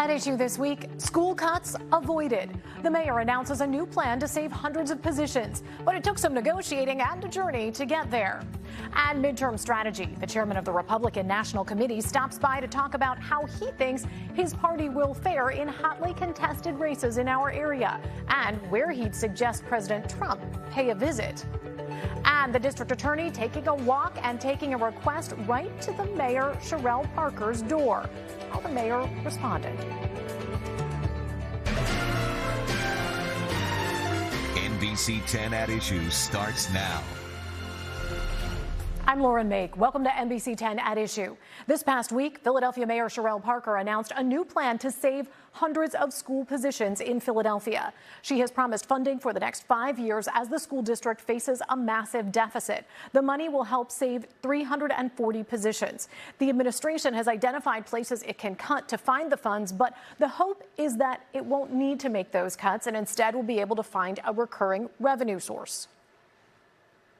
At issue this week, school cuts avoided. The mayor announces a new plan to save hundreds of positions, but it took some negotiating and a journey to get there. And midterm strategy. The chairman of the Republican National Committee stops by to talk about how he thinks his party will fare in hotly contested races in our area and where he'd suggest President Trump pay a visit. And the district attorney taking a walk and taking a request right to the mayor, Sherelle Parker's door. How the mayor responded. NBC10 At Issue starts now. I'm Lauren Mayk. Welcome to NBC10 At Issue. This past week, Philadelphia Mayor Sherelle Parker announced a new plan to save hundreds of school positions in Philadelphia. She has promised funding for the next 5 years as the school district faces a massive deficit. The money will help save 340 positions. The administration has identified places it can cut to find the funds, but the hope is that it won't need to make those cuts and instead will be able to find a recurring revenue source.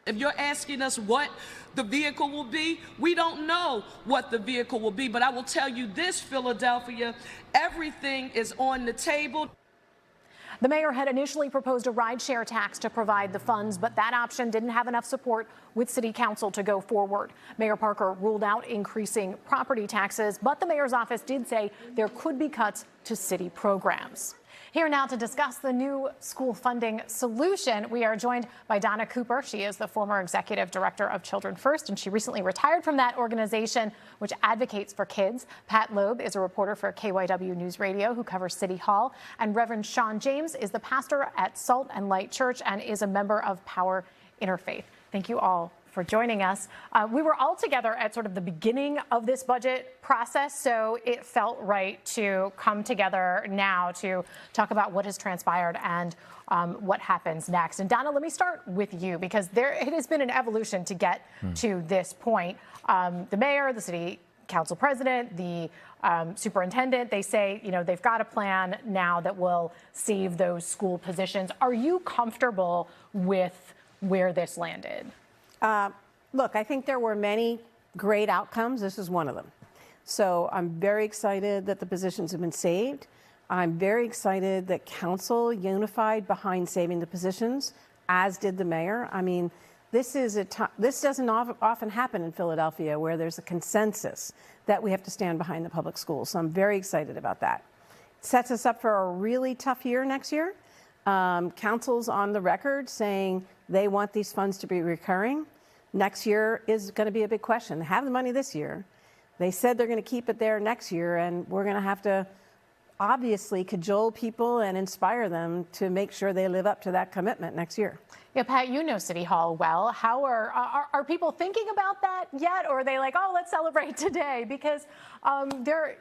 If you're asking us what the vehicle will be, we don't know what the vehicle will be. But I will tell you this, Philadelphia, everything is on the table. The mayor had initially proposed a rideshare tax to provide the funds, but that option didn't have enough support with city council to go forward. Mayor Parker ruled out increasing property taxes, but the mayor's office did say there could be cuts to city programs. Here now to discuss the new school funding solution, we are joined by Donna Cooper. She is the former executive director of Children First, and she recently retired from that organization, which advocates for kids. Pat Loeb is a reporter for KYW News Radio who covers City Hall. And Reverend Sean James is the pastor at Salt and Light Church and is a member of Power Interfaith. Thank you all for joining us. We were all together at sort of the beginning of this budget process, so it felt right to come together now to talk about what has transpired and what happens next. And Donna, let me start with you because it has been an evolution to get to this point. The mayor, the city council president, the superintendent, they say, you know, they've got a plan now that will save those school positions. Are you comfortable with where this landed? Look, I think there were many great outcomes. This is one of them. So I'm very excited that the positions have been saved. I'm very excited that council unified behind saving the positions, as did the mayor. I mean, this doesn't often happen in Philadelphia where there's a consensus that we have to stand behind the public schools. So I'm very excited about that. It sets us up for a really tough year next year. Council's on the record saying they want these funds to be recurring. Next year is going to be a big question. They have the money this year. They said they're going to keep it there next year, and we're going to have to obviously cajole people and inspire them to make sure they live up to that commitment next year. Yeah, Pat, you know City Hall well. How are people thinking about that yet, or are they like, oh, let's celebrate today? Because there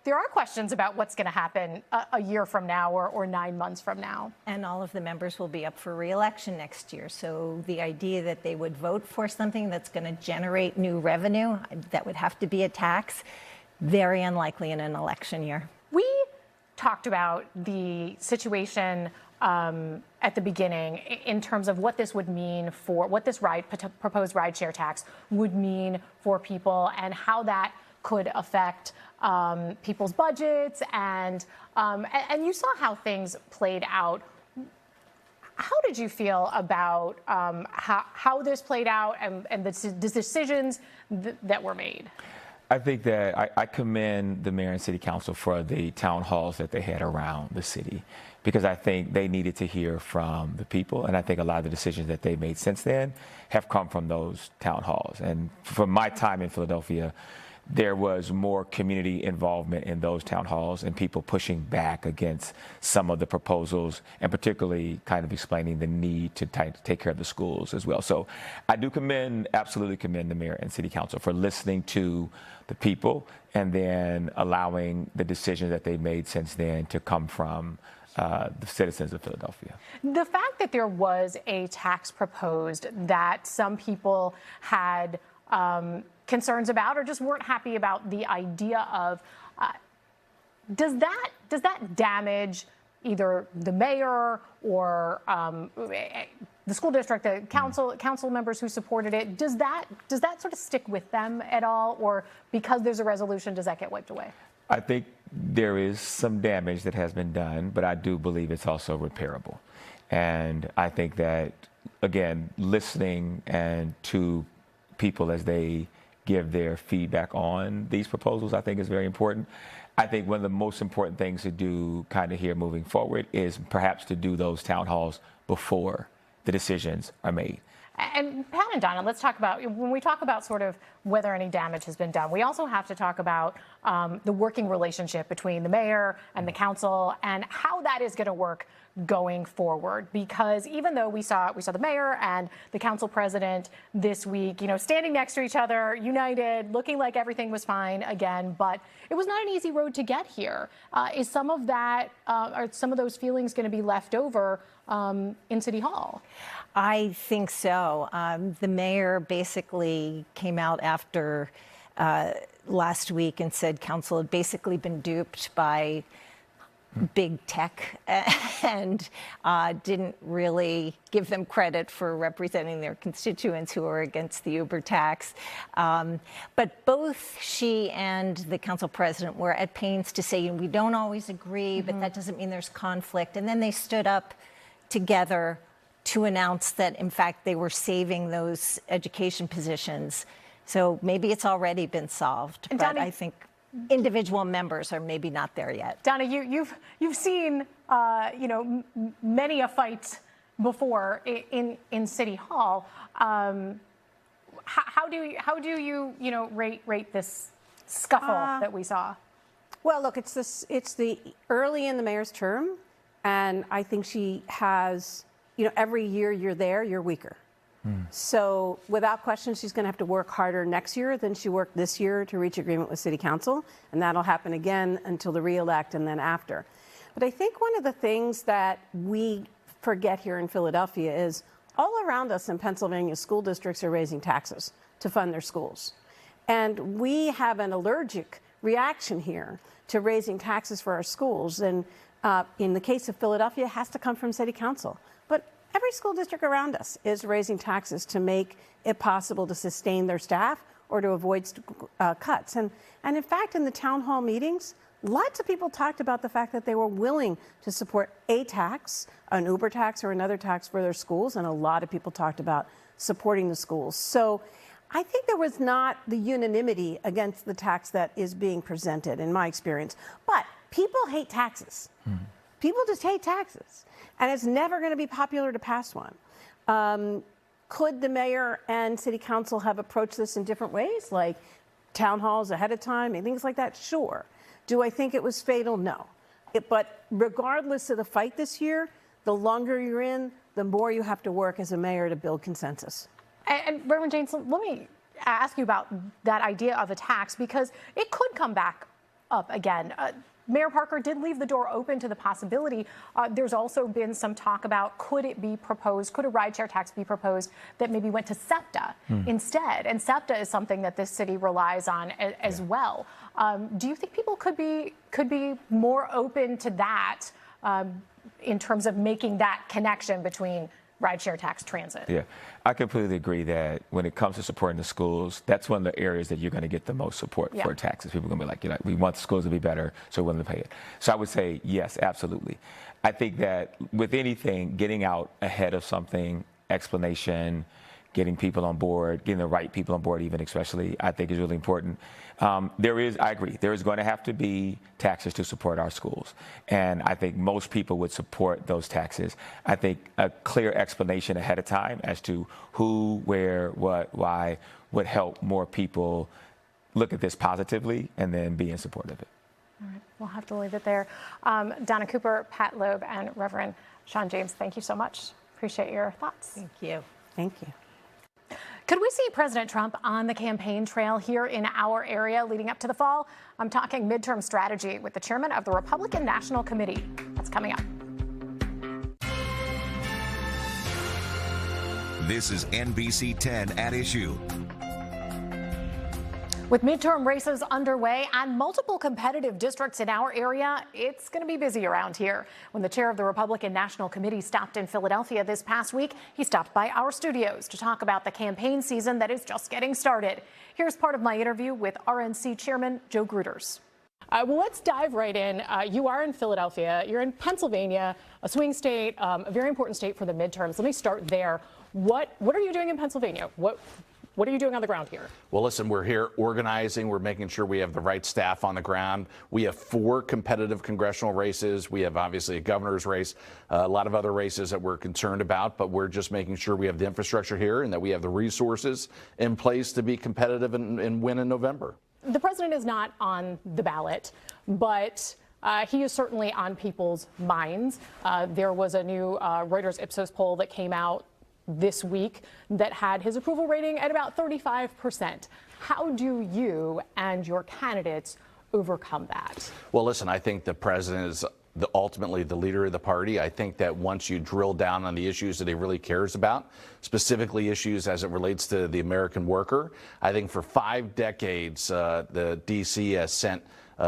are questions about what's going to happen a year from now or 9 months from now. And all of the members will be up for re-election next year. So the idea that they would vote for something that's going to generate new revenue, that would have to be a tax, very unlikely in an election year. We talked about the situation at the beginning in terms of what this would mean for what this proposed rideshare tax would mean for people and how that could affect people's budgets and you saw how things played out. How did you feel about how this played out and the decisions that were made? I think that I commend the mayor and city council for the town halls that they had around the city, because I think they needed to hear from the people. And I think a lot of the decisions that they made since then have come from those town halls. And from my time in Philadelphia, there was more community involvement in those town halls and people pushing back against some of the proposals and particularly kind of explaining the need to take care of the schools as well. So I do absolutely commend the mayor and city council for listening to the people and then allowing the decisions that they made since then to come from the citizens of Philadelphia. The fact that there was a tax proposed that some people had concerns about or just weren't happy about the idea of, does that damage either the mayor or the school district, the council members who supported it? Does that sort of stick with them at all, or because there's a resolution, does that get wiped away? I think there is some damage that has been done, but I do believe it's also repairable. And I think that, again, listening and to people as they give their feedback on these proposals, I think is very important. I think one of the most important things to do kind of here moving forward is perhaps to do those town halls before the decisions are made. And Pat and Donna, let's talk about, when we talk about sort of whether any damage has been done, we also have to talk about the working relationship between the mayor and the council and how that is going to work going forward. Because even though we saw the mayor and the council president this week, standing next to each other, united, looking like everything was fine again, but it was not an easy road to get here. Is some of that, are some of those feelings going to be left over in City Hall? I think so. The mayor basically came out after last week and said council had basically been duped by big tech and didn't really give them credit for representing their constituents who are against the Uber tax. But both she and the council president were at pains to say, we don't always agree, but that doesn't mean there's conflict. And then they stood up together to announce that, in fact, they were saving those education positions. So maybe it's already been solved, but Donna, I think individual members are maybe not there yet. Donna, you've seen many a fight before in City Hall. How do you rate this scuffle that we saw? Well, look, it's the early in the mayor's term, and I think she has, every year you're there, you're weaker. So without question, she's going to have to work harder next year than she worked this year to reach agreement with City Council, and that'll happen again until the re-elect and then after. But I think one of the things that we forget here in Philadelphia is all around us in Pennsylvania, school districts are raising taxes to fund their schools. And we have an allergic reaction here to raising taxes for our schools. And in the case of Philadelphia, it has to come from City Council. But every school district around us is raising taxes to make it possible to sustain their staff or to avoid cuts. And in fact, in the town hall meetings, lots of people talked about the fact that they were willing to support a tax, an Uber tax or another tax for their schools, and a lot of people talked about supporting the schools. So I think there was not the unanimity against the tax that is being presented, in my experience. But people hate taxes. People just hate taxes. And it's never going to be popular to pass one. Could the mayor and city council have approached this in different ways, like town halls ahead of time and things like that? Sure. Do I think it was fatal? No. But regardless of the fight this year, the longer you're in, the more you have to work as a mayor to build consensus. And Reverend James, let me ask you about that idea of a tax, because it could come back up again. Mayor Parker did leave the door open to the possibility. There's also been some talk about, could it be proposed, could a rideshare tax be proposed that maybe went to SEPTA instead? And SEPTA is something that this city relies on as well. Do you think people could be more open to that in terms of making that connection between rideshare tax transit? Yeah, I completely agree that when it comes to supporting the schools, that's one of the areas that you're going to get the most support for taxes. People are going to be like, we want the schools to be better, so we're willing to pay it. So I would say, yes, absolutely. I think that with anything, getting out ahead of something, explanation, getting people on board, getting the right people on board even especially, I think is really important. I agree, there is going to have to be taxes to support our schools. And I think most people would support those taxes. I think a clear explanation ahead of time as to who, where, what, why would help more people look at this positively and then be in support of it. All right, we'll have to leave it there. Donna Cooper, Pat Loeb, and Reverend Sean James, thank you so much. Appreciate your thoughts. Thank you. Thank you. Could we see President Trump on the campaign trail here in our area leading up to the fall? I'm talking midterm strategy with the chairman of the Republican National Committee. That's coming up. This is NBC10 At Issue. With midterm races underway and multiple competitive districts in our area, it's going to be busy around here. When the chair of the Republican National Committee stopped in Philadelphia this past week, he stopped by our studios to talk about the campaign season that is just getting started. Here's part of my interview with RNC Chairman Joe Gruters. Well, let's dive right in. You are in Philadelphia. You're in Pennsylvania, a swing state, a very important state for the midterms. Let me start there. What are you doing in Pennsylvania? What are you doing on the ground here? Well, listen, we're here organizing. We're making sure we have the right staff on the ground. We have 4 competitive congressional races. We have obviously a governor's race, a lot of other races that we're concerned about, but we're just making sure we have the infrastructure here and that we have the resources in place to be competitive and win in November. The president is not on the ballot, but he is certainly on people's minds. There was a new Reuters Ipsos poll that came out this week that had his approval rating at about 35%. How do you and your candidates overcome that? Well, listen, I think the president is ultimately the leader of the party. I think that once you drill down on the issues that he really cares about, specifically issues as it relates to the American worker, I think for 5 decades, the D.C. has sent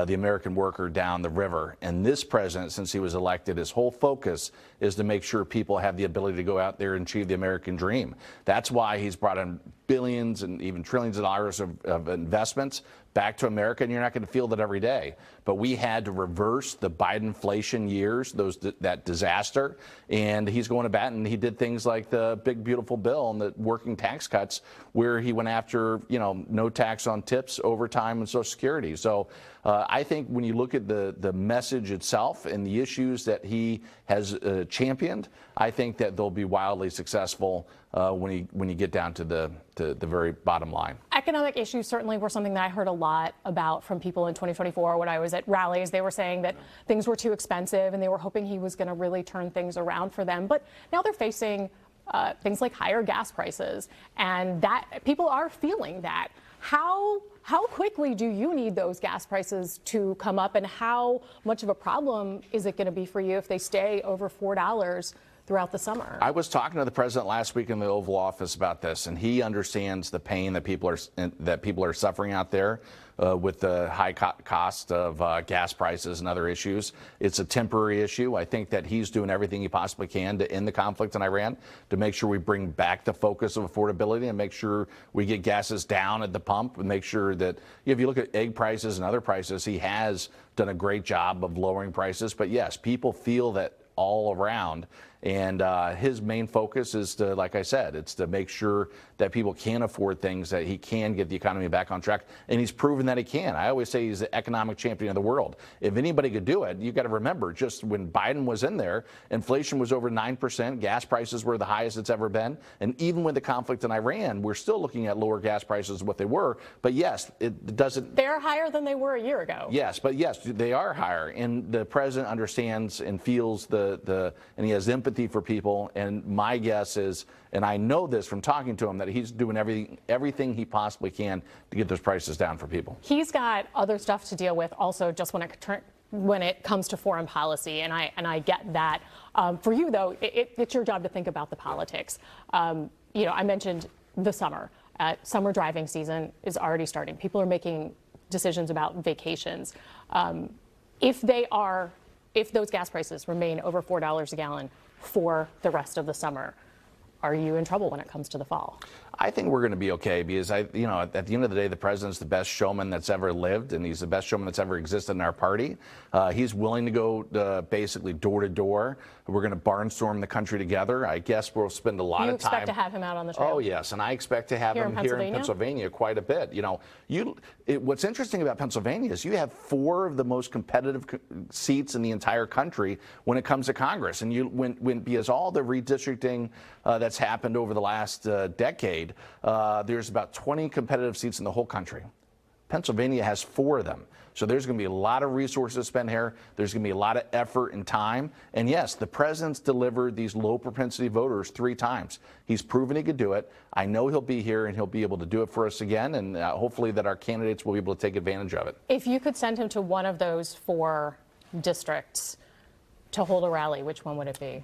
the American worker down the river. And this president, since he was elected, his whole focus is to make sure people have the ability to go out there and achieve the American dream. That's why he's brought in billions and even trillions of dollars of investments back to America, and you're not going to feel that every day. But we had to reverse the Bidenflation years, that disaster, and he's going to bat, and he did things like the big, beautiful bill and the working tax cuts, where he went after, no tax on tips, overtime, and Social Security. So I think when you look at the message itself and the issues that he has championed, I think that they'll be wildly successful when you get down to the very bottom line. Economic issues certainly were something that I heard a lot about from people in 2024 when I was at rallies. They were saying that things were too expensive and they were hoping he was going to really turn things around for them. But now they're facing things like higher gas prices, and that people are feeling that. How quickly do you need those gas prices to come up, and how much of a problem is it going to be for you if they stay over $4 throughout the summer? I was talking to the president last week in the Oval Office about this, and he understands the pain that people are suffering out there with the high cost of gas prices and other issues. It's a temporary issue. I think that he's doing everything he possibly can to end the conflict in Iran, to make sure we bring back the focus of affordability and make sure we get gases down at the pump, and make sure that if you look at egg prices and other prices, he has done a great job of lowering prices. But yes, people feel that all around. And his main focus is to, like I said, it's to make sure that people can afford things, that he can get the economy back on track. And he's proven that he can. I always say he's the economic champion of the world. If anybody could do it, you've got to remember, just when Biden was in there, inflation was over 9%, gas prices were the highest it's ever been. And even with the conflict in Iran, we're still looking at lower gas prices than what they were. But yes, it doesn't. They're higher than they were a year ago. Yes, but yes, they are higher. And the president understands and feels and he has empathy for people. And my guess is, and I know this from talking to him, that he's doing everything he possibly can to get those prices down for people. He's got other stuff to deal with also, just when it comes to foreign policy, and I get that. For you, though, it's your job to think about the politics. I mentioned the summer. Summer driving season is already starting. People are making decisions about vacations. If those gas prices remain over $4 a gallon for the rest of the summer, are you in trouble when it comes to the fall? I think we're going to be okay, because at the end of the day, the president's the best showman that's ever lived, and he's the best showman that's ever existed in our party. He's willing to go basically door to door. We're going to barnstorm the country together. I guess we'll spend a lot of time. You expect to have him out on the trail? Oh, yes, and I expect to have him here in Pennsylvania quite a bit. What's interesting about Pennsylvania is you have 4 of the most competitive seats in the entire country when it comes to Congress, and because all the redistricting that's happened over the last decade. There's about 20 competitive seats in the whole country. Pennsylvania has 4 of them. So there's going to be a lot of resources spent here. There's going to be a lot of effort and time. And yes, the president's delivered these low propensity voters 3 times. He's proven he could do it. I know he'll be here and he'll be able to do it for us again. And hopefully that our candidates will be able to take advantage of it. If you could send him to one of those 4 districts to hold a rally, which one would it be?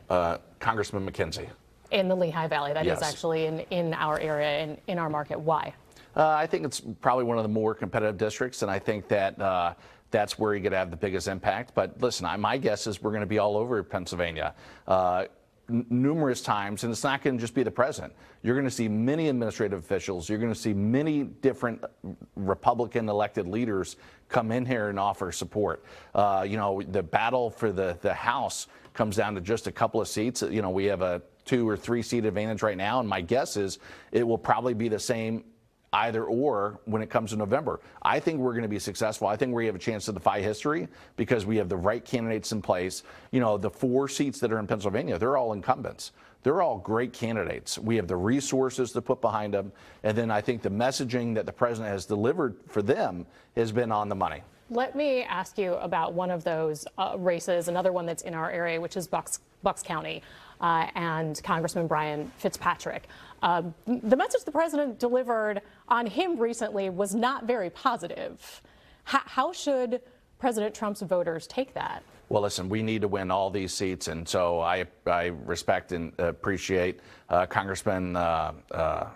Congressman McKenzie. In the Lehigh Valley. That Yes. is actually in our area, in our market. Why? I think it's probably one of the more competitive districts, and I think that that's where you're going to have the biggest impact. But listen, my guess is we're going to be all over Pennsylvania. numerous times, and it's not going to just be the president. You're going to see many administrative officials. You're going to see many different Republican elected leaders come in here and offer support. The battle for the House comes down to just a couple of seats. We have a 2 or 3 seat advantage right now, and my guess is it will probably be the same either or when it comes to November. I think we're going to be successful. I think we have a chance to defy history because we have the right candidates in place. The 4 seats that are in Pennsylvania, they're all incumbents. They're all great candidates. We have the resources to put behind them. And then I think the messaging that the president has delivered for them has been on the money. Let me ask you about one of those races, another one that's in our area, which is Bucks County, and Congressman Brian Fitzpatrick. The message the president delivered on him recently was not very positive. How should President Trump's voters take that? Well, listen, we need to win all these seats, and so I respect and appreciate Congressman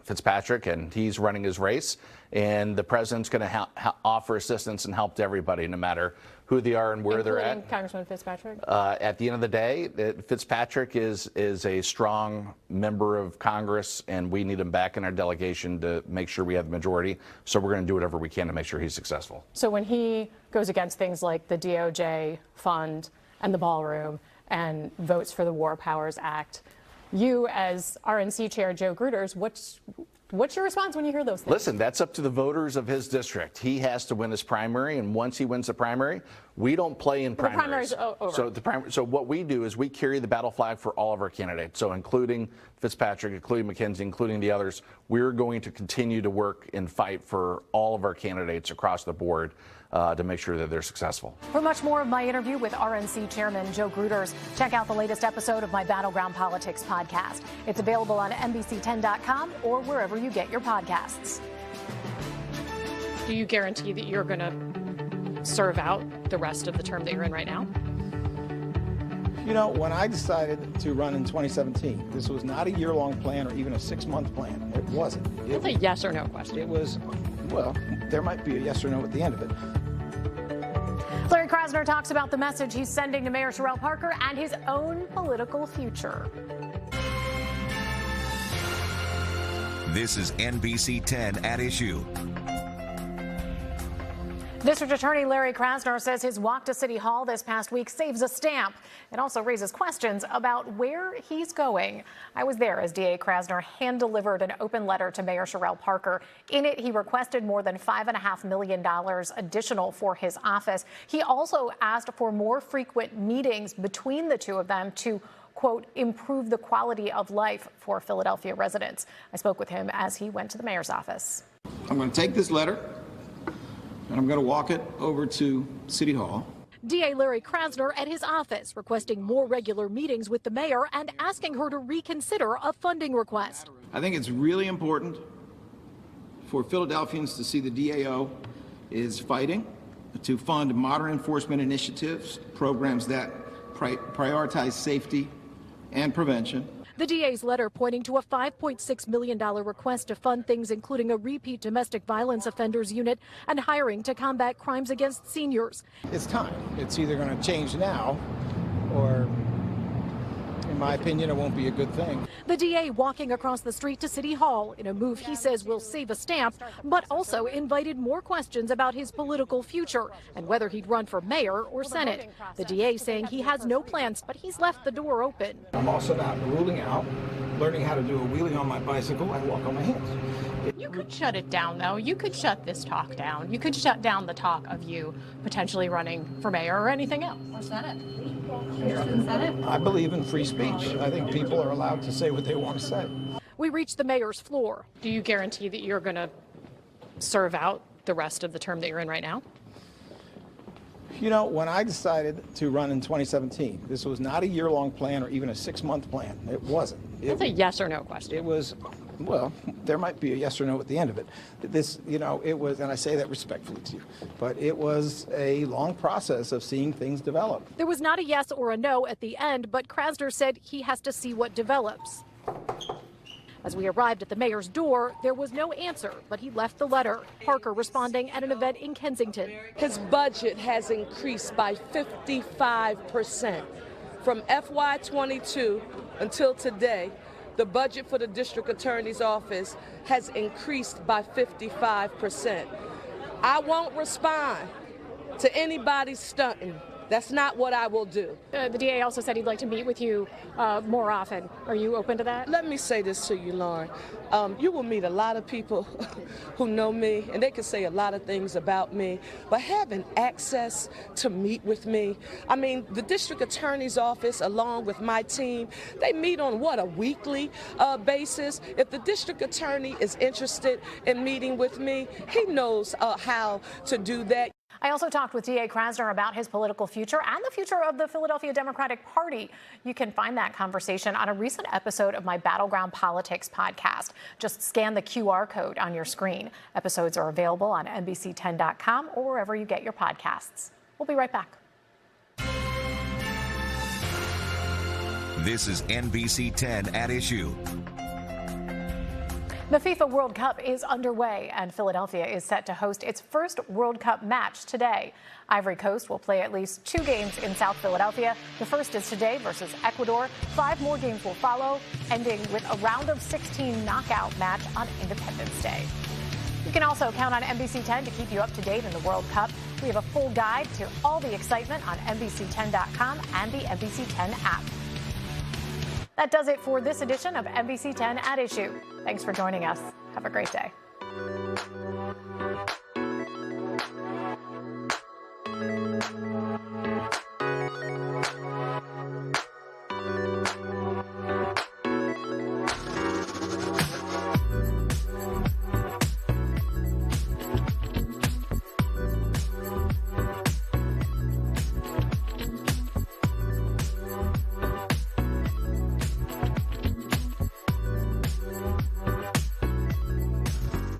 Fitzpatrick, and he's running his race, and the president's going to offer assistance and help to everybody, no matter who they are and where they're at. Congressman Fitzpatrick? At the end of the day, Fitzpatrick is a strong member of Congress, and we need him back in our delegation to make sure we have the majority. So we're going to do whatever we can to make sure he's successful. So when he goes against things like the DOJ fund and the ballroom and votes for the War Powers Act, you as RNC Chair Joe Gruters, what's your response when you hear those things? Listen, that's up to the voters of his district. He has to win his primary, and once he wins the primary, we don't play in primaries. The primary's over. So what we do is we carry the battle flag for all of our candidates. So including Fitzpatrick, including McKenzie, including the others, we're going to continue to work and fight for all of our candidates across the board to make sure that they're successful. For much more of my interview with RNC Chairman Joe Gruters, check out the latest episode of my Battleground Politics podcast. It's available on NBC10.com or wherever you get your podcasts. Do you guarantee that you're going to serve out the rest of the term that you're in right now? When I decided to run in 2017, this was not a year-long plan or even a 6-month plan. It wasn't. It's a yes or no question. It was, well, there might be a yes or no at the end of it. Larry Krasner talks about the message he's sending to Mayor Sherrell Parker and his own political future. This is NBC10 At Issue. District Attorney Larry Krasner says his walk to City Hall this past week saves a stamp. It also raises questions about where he's going. I was there as DA Krasner hand-delivered an open letter to Mayor Sherrell Parker. In it, he requested more than $5.5 million additional for his office. He also asked for more frequent meetings between the two of them to, quote, improve the quality of life for Philadelphia residents. I spoke with him as he went to the mayor's office. I'm going to take this letter, and I'm going to walk it over to City Hall. DA Larry Krasner at his office requesting more regular meetings with the mayor and asking her to reconsider a funding request. I think it's really important for Philadelphians to see the DAO is fighting to fund modern enforcement initiatives, programs that prioritize safety and prevention. The DA's letter pointing to a $5.6 million request to fund things including a repeat domestic violence offenders unit and hiring to combat crimes against seniors. It's time. It's either going to change now or, in my opinion, it won't be a good thing. The DA walking across the street to City Hall in a move he says will save a stamp, but also invited more questions about his political future and whether he'd run for mayor or Senate. The DA saying he has no plans, but he's left the door open. I'm also not ruling out learning how to do a wheelie on my bicycle and walk on my hands. You could shut it down, though. You could shut this talk down. You could shut down the talk of you potentially running for mayor or anything else. Or Senate. I believe in free speech. I think people are allowed to say what they want to say. We reached the mayor's floor. Do you guarantee that you're going to serve out the rest of the term that you're in right now? When I decided to run in 2017, this was not a year-long plan or even a 6-month plan. It wasn't. It's a yes or no question. It was, well, there might be a yes or no at the end of it. This, it was, and I say that respectfully to you, but it was a long process of seeing things develop. There was not a yes or a no at the end, but Krasner said he has to see what develops. As we arrived at the mayor's door, there was no answer, but he left the letter. Parker responding at an event in Kensington. His budget has increased by 55%. from FY22 until today, the budget for the district attorney's office has increased by 55%. I won't respond to anybody stunting. That's not what I will do. The DA also said he'd like to meet with you more often. Are you open to that? Let me say this to you, Lauren. You will meet a lot of people who know me, and they can say a lot of things about me, but having access to meet with me, I mean, the district attorney's office, along with my team, they meet on what, a weekly basis? If the district attorney is interested in meeting with me, he knows how to do that. I also talked with DA Krasner about his political future and the future of the Philadelphia Democratic Party. You can find that conversation on a recent episode of my Battleground Politics podcast. Just scan the QR code on your screen. Episodes are available on NBC10.com or wherever you get your podcasts. We'll be right back. This is NBC10 At Issue. The FIFA World Cup is underway, and Philadelphia is set to host its first World Cup match today. Ivory Coast will play at least 2 games in South Philadelphia. The first is today versus Ecuador. 5 more games will follow, ending with a round of 16 knockout match on Independence Day. You can also count on NBC10 to keep you up to date in the World Cup. We have a full guide to all the excitement on NBC10.com and the NBC10 app. That does it for this edition of NBC10 At Issue. Thanks for joining us. Have a great day.